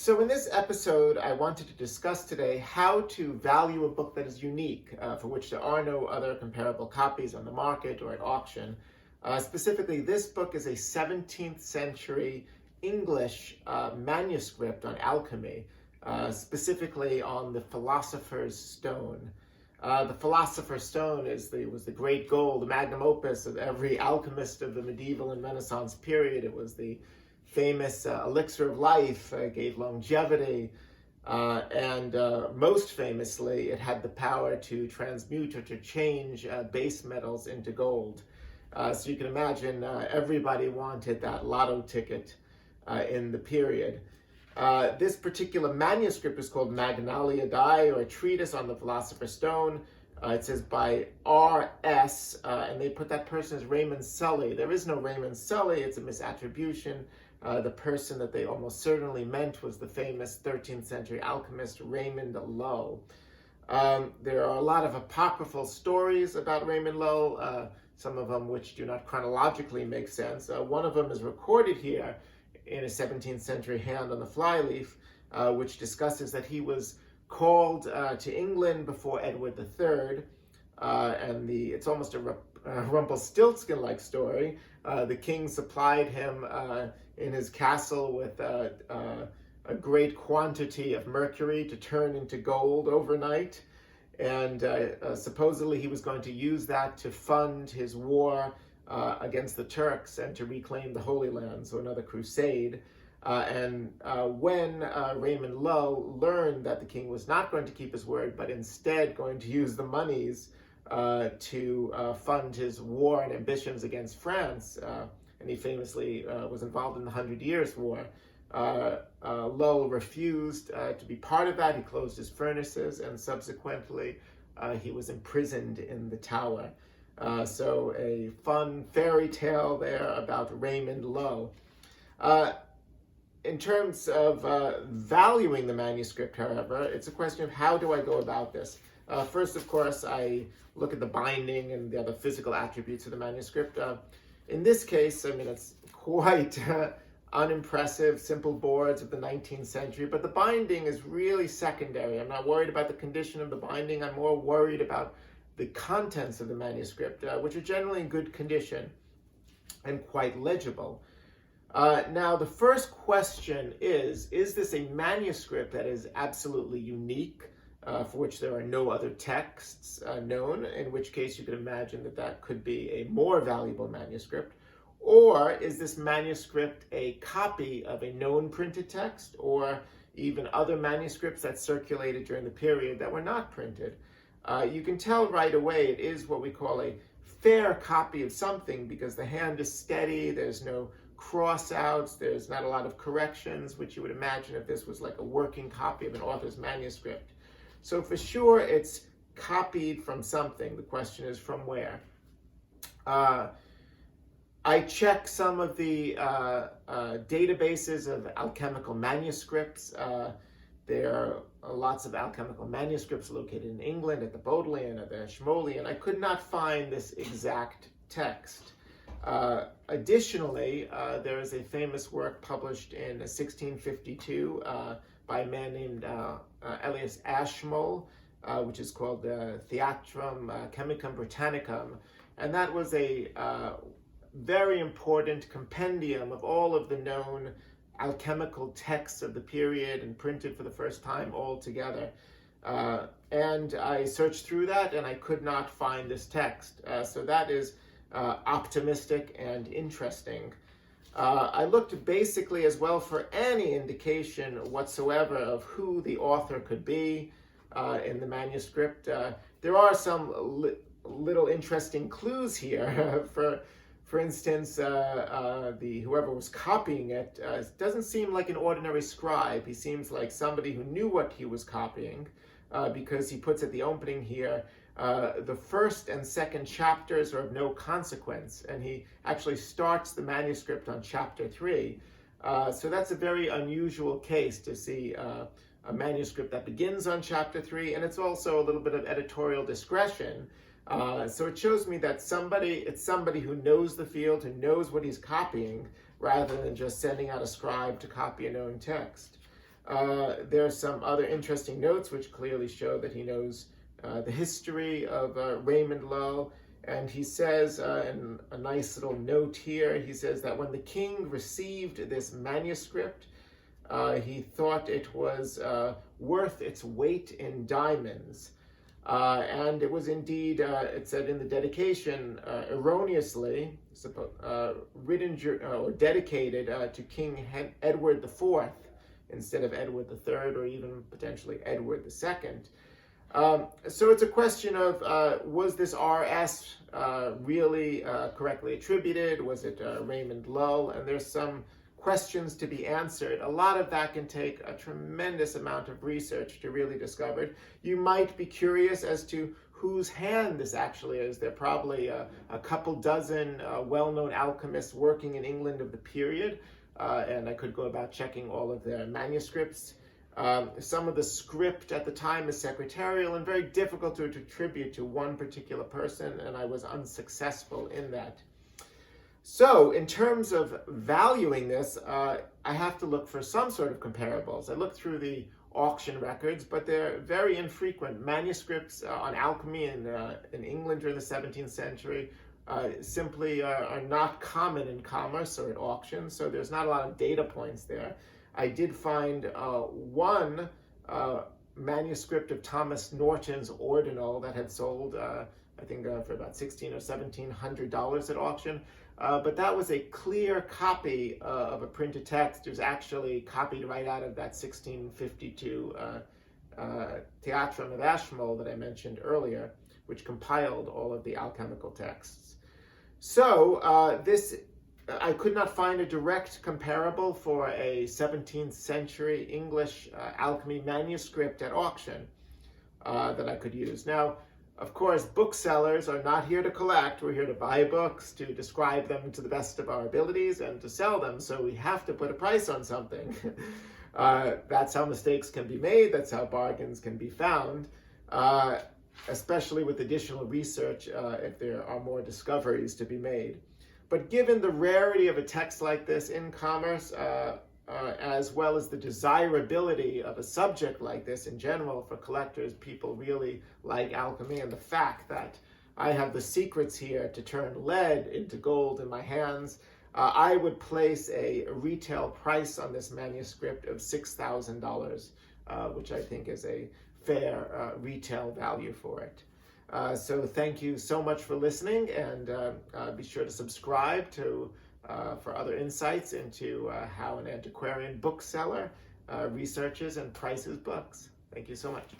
So in this episode, I wanted to discuss today how to value a book that is unique, for which there are no other comparable copies on the market or at auction. Specifically, this book is a 17th century English manuscript on alchemy, specifically on the Philosopher's Stone. The Philosopher's Stone was the great goal, the magnum opus of every alchemist of the medieval and Renaissance period. It was the famous elixir of life, gave longevity, and most famously, it had the power to transmute or to change base metals into gold. So you can imagine everybody wanted that lotto ticket in the period. This particular manuscript is called Magnolia Dye, or a treatise on the Philosopher's Stone. It says by R.S., and they put that person as Raymond Sully. There is no Raymond Sully, it's a misattribution. The person that they almost certainly meant was the famous 13th century alchemist Raymond Lull. There are a lot of apocryphal stories about Raymond Lull, some of them which do not chronologically make sense. One of them is recorded here in a 17th century hand on the flyleaf, which discusses that he was called to England before Edward III, and it's almost a Rumpelstiltskin-like story. The king supplied him in his castle with a great quantity of mercury to turn into gold overnight, and supposedly he was going to use that to fund his war against the Turks and to reclaim the Holy Land, so another crusade. When Raymond Lull learned that the king was not going to keep his word, but instead going to use the monies to fund his war and ambitions against France, and he famously was involved in the 100 Years' War, Lull refused to be part of that. He closed his furnaces, and subsequently he was imprisoned in the Tower. So a fun fairy tale there about Raymond Lull. In terms of valuing the manuscript, however, it's a question of how do I go about this? First, of course, I look at the binding and the other physical attributes of the manuscript. In this case, I mean, it's quite unimpressive, simple boards of the 19th century, but the binding is really secondary. I'm not worried about the condition of the binding. I'm more worried about the contents of the manuscript, which are generally in good condition and quite legible. Now, the first question is this a manuscript that is absolutely unique, for which there are no other texts known, in which case you could imagine that could be a more valuable manuscript? Or is this manuscript a copy of a known printed text, or even other manuscripts that circulated during the period that were not printed? You can tell right away it is what we call a fair copy of something, because the hand is steady, there's no cross-outs, there's not a lot of corrections, which you would imagine if this was like a working copy of an author's manuscript. So for sure it's copied from something. The question is from where? I check some of the databases of alchemical manuscripts. There are lots of alchemical manuscripts located in England at the Bodleian, at the Ashmolean. I could not find this exact text. Additionally, there is a famous work published in 1652 by a man named Elias Ashmole, which is called the Theatrum Chemicum Britannicum, and that was a very important compendium of all of the known alchemical texts of the period and printed for the first time all together. And I searched through that and I could not find this text. So that is optimistic and interesting. I looked basically as well for any indication whatsoever of who the author could be in the manuscript. There are some little interesting clues here. For instance, whoever was copying it doesn't seem like an ordinary scribe. He seems like somebody who knew what he was copying, because he puts at the opening here, the first and second chapters are of no consequence, and he actually starts the manuscript on chapter 3. So that's a very unusual case to see a manuscript that begins on chapter 3, and it's also a little bit of editorial discretion. So it shows me that it's somebody who knows the field, who knows what he's copying, rather than just sending out a scribe to copy a known text. There are some other interesting notes which clearly show that he knows the history of Raymond Lull. And he says, in a nice little note here, he says that when the king received this manuscript, he thought it was worth its weight in diamonds. And it was indeed, it said in the dedication, erroneously written or dedicated to King Edward IV instead of Edward III or even potentially Edward II. So it's a question of, was this RS really correctly attributed? Was it Raymond Lull? And there's some questions to be answered. A lot of that can take a tremendous amount of research to really discover. You might be curious as to whose hand this actually is. There are probably a couple dozen well-known alchemists working in England of the period, and I could go about checking all of their manuscripts. Some of the script at the time is secretarial and very difficult to attribute to one particular person, and I was unsuccessful in that. So in terms of valuing this, I have to look for some sort of comparables. I looked through the auction records, but they're very infrequent. Manuscripts on alchemy in England during the 17th century simply are not common in commerce or at auctions, so there's not a lot of data points there. I did find one manuscript of Thomas Norton's Ordinal that had sold, I think, for about $1,600 or $1,700 at auction. But that was a clear copy of a printed text. It was actually copied right out of that 1652 Theatrum of Ashmole that I mentioned earlier, which compiled all of the alchemical texts. So I could not find a direct comparable for a 17th century English alchemy manuscript at auction that I could use. Now, of course, booksellers are not here to collect. We're here to buy books, to describe them to the best of our abilities, and to sell them. So we have to put a price on something. That's how mistakes can be made. That's how bargains can be found, especially with additional research if there are more discoveries to be made. But given the rarity of a text like this in commerce, as well as the desirability of a subject like this in general for collectors, people really like alchemy, and the fact that I have the secrets here to turn lead into gold in my hands, I would place a retail price on this manuscript of $6,000, which I think is a fair retail value for it. So thank you so much for listening, and be sure to subscribe for other insights into how an antiquarian bookseller researches and prices books. Thank you so much.